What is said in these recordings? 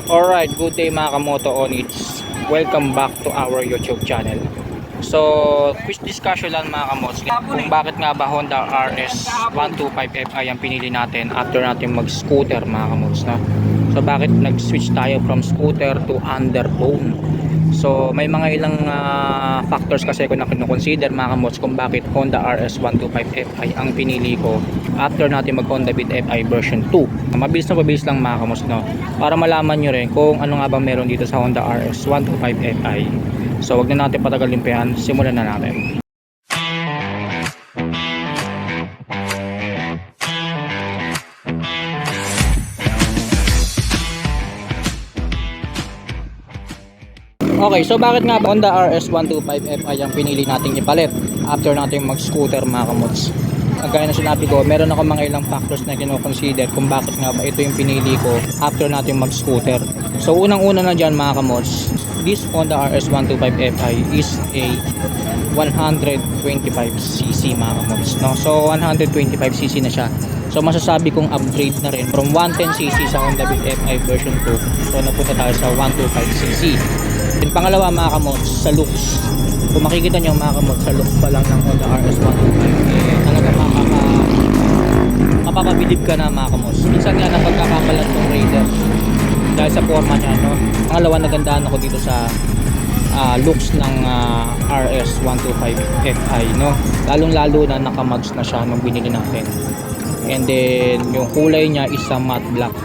Alright, good day mga kamoto onids. Welcome back to our YouTube channel. So, quick discussion lang mga kamots kung bakit nga ba Honda RS 125Fi ang pinili natin after natin mag-scooter mga kamots, no? So, bakit nag-switch tayo from scooter to underbone? So, may mga ilang factors kasi ko na kino-consider mga kamots kung bakit Honda RS 125Fi ang pinili ko after natin mag Honda Beat Fi version 2. Mabilis lang mga kamots, no? Para malaman nyo rin kung ano nga ba meron dito sa Honda RS 125Fi. So, wag na natin patagalin pa yan. Simulan na natin. Okay, so bakit nga ba Honda RS 125Fi ang pinili nating ipalit after natin mag-scooter mga kamots? Gaya na sinabi ko, meron ako mga ilang factors na kino-consider kung bakit nga ba ito yung pinili ko after natin mag-scooter. So, unang-una na dyan mga kamots, this Honda RS 125Fi is a 125cc mga kamots, no? So 125cc na siya. So masasabi kong upgrade na rin from 110cc sa Honda Beat Fi version 2. So napunta tayo sa 125cc. Yung pangalawa mga kamots, sa looks. Kung makikita nyo mga kamots, sa looks pa lang ng Honda RS 125, talaga mapapabilib ka na mga kamots. Minsan nga napagkakapalan ng Raider dahil sa forma niya, no? Pangalawa, nagandahan ako dito sa looks ng RS 125Fi, no? Lalong-lalo na nakamags na siya nung binili natin. And then yung kulay niya is a matte black.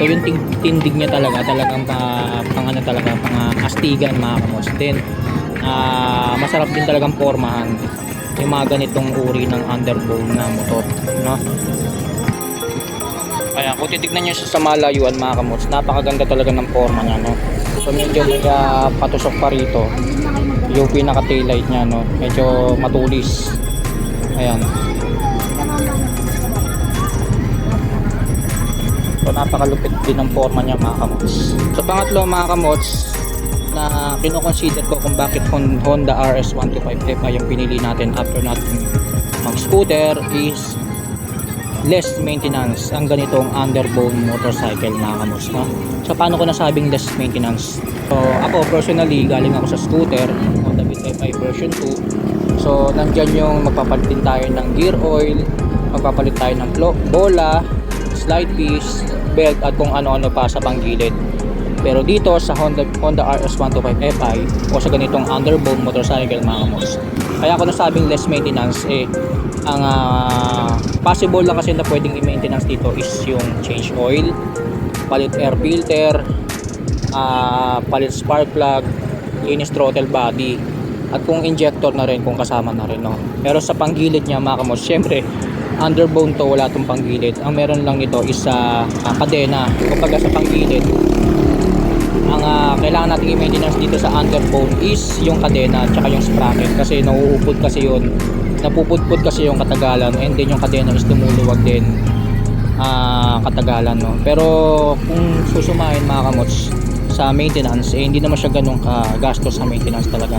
So yung tindig niya talagang pang ano talaga, pang astigan mga kamos. Then masarap din talagang pormahan yung mga ganitong uri ng underbone na motor, no? Kaya kung titignan niyo sa malayuan mga kamots, napakaganda talaga ng forma niya, no? So medyo may patusok pa rito yung pinaka taillight niya, no? Medyo matulis. Ayan. So napakalupit din ng forma niya mga kamots. So pangatlo mga kamots na kino-consider ko kung bakit Honda RS 125Fi yung pinili natin after natin mag-scooter is less maintenance ang ganitong underbone motorcycle mga kamots, no? So paano ko nasabing less maintenance? So ako personally, galing ako sa scooter Honda Beat Fi version 2. So nandyan yung magpapalit din tayo ng gear oil, magpapalit tayo ng bola, slide piece, belt at kung ano-ano pa sa panggilid. Pero dito sa Honda RS 125Fi o sa ganitong underbone motorcycle mga kamots, kaya ako nasabing less maintenance ang possible lang kasi na pwedeng i-maintenance dito is yung change oil, palit air filter, palit spark plug, linis throttle body, at kung injector na rin kung kasama na rin, no? Pero sa panggilid niya mga kamos, syempre underbone to, wala tong panggilid. Ang meron lang nito is kadena. Kapag sa panggilid, ang kailangan natin i-maintenance dito sa underbone is yung kadena at saka yung sprocket, kasi nauupod kasi yun, napupudpud kasi yung katagalan, and then yung kadena is lumuluwag din katagalan, no? Pero kung susumahin mga kamots sa maintenance, hindi naman siya ganun kagastos sa maintenance talaga,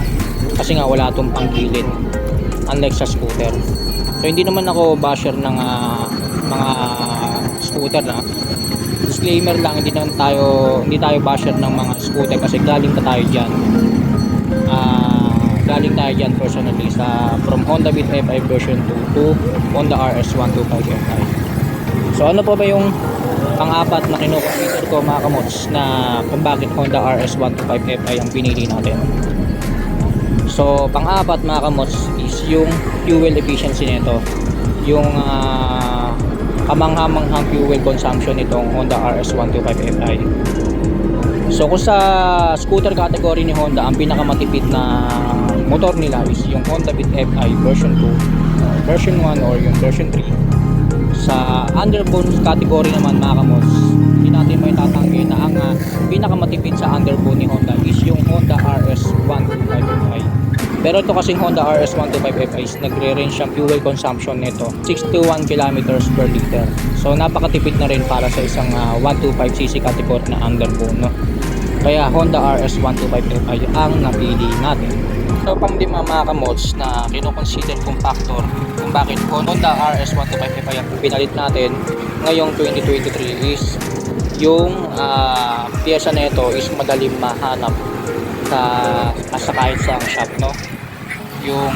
kasi nga wala tong panggilid unlike sa scooter. So hindi naman ako basher ng mga scooter, na disclaimer lang, hindi tayo basher ng mga scooter kasi galing tayo dyan personally from Honda Beat Fi version 2 to Honda RS 125Fi. So ano pa ba yung pang-apat na kino-consider ko mga kamots na kung bakit Honda RS 125Fi ang pinili natin? So pang-apat mga kamots is yung fuel efficiency nito, yung kamangha-manghang fuel consumption nitong Honda RS 125Fi. So kung sa scooter category ni Honda, ang pinakamatipid na motor nila is yung Honda Beat Fi version 2, version 1 or yung version 3. Sa underbone category naman mga kamots, hindi natin may tatanggi na ang pinakamatipid sa underbone ni Honda is yung Honda RS 125Fi. Pero ito kasing Honda RS 125Fi is nagre-range ang fuel consumption nito 61 kilometers per liter. So napakatipid na rin para sa isang 125cc category na underbone, no? Kaya Honda RS 125Fi ang napili natin. So pang lima mga kamots na kinoconsider kong factor kung bakit Honda RS125F ay ang pinalit natin ngayong 2023 is yung piyesa na ito is madaling mahanap sa kahit sa shop, no? Yung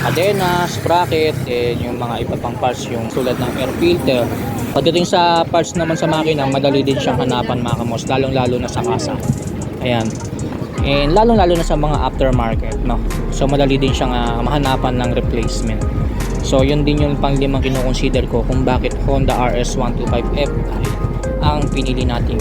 kadena, sprocket, yung mga iba pang parts, yung tulad ng air filter. Pagdating sa parts naman sa makina, madali din siyang hanapan mga kamos, lalong lalo na sa kasa. Ayan. And lalong lalo na sa mga aftermarket, no? So madali din siyang mahanapan ng replacement. So yun din yung panglimang kinoconsider ko kung bakit Honda RS125F ay ang pinili nating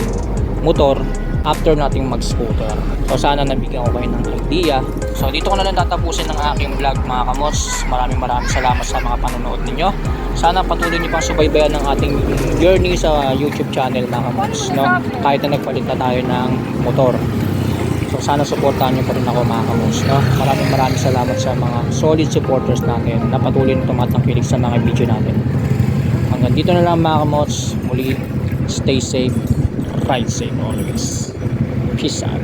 motor after nating mag-scooter. So sana nabigyan ko kayo ng idea. So dito ko na lang tatapusin ng aking vlog mga kamos. Maraming salamat sa mga panonood ninyo. Sana patuloy niyo pang subaybayan ng ating journey sa YouTube channel mga kamos, no? Kahit na nagpalit na tayo ng motor. So sana suportahan niyo pa rin ako mga kamos, no? Maraming salamat sa mga solid supporters natin na patuloy na tumatangkilik sa mga video natin. Hanggang dito na lang mga kamos. Muli, stay safe, ride safe always. Peace out.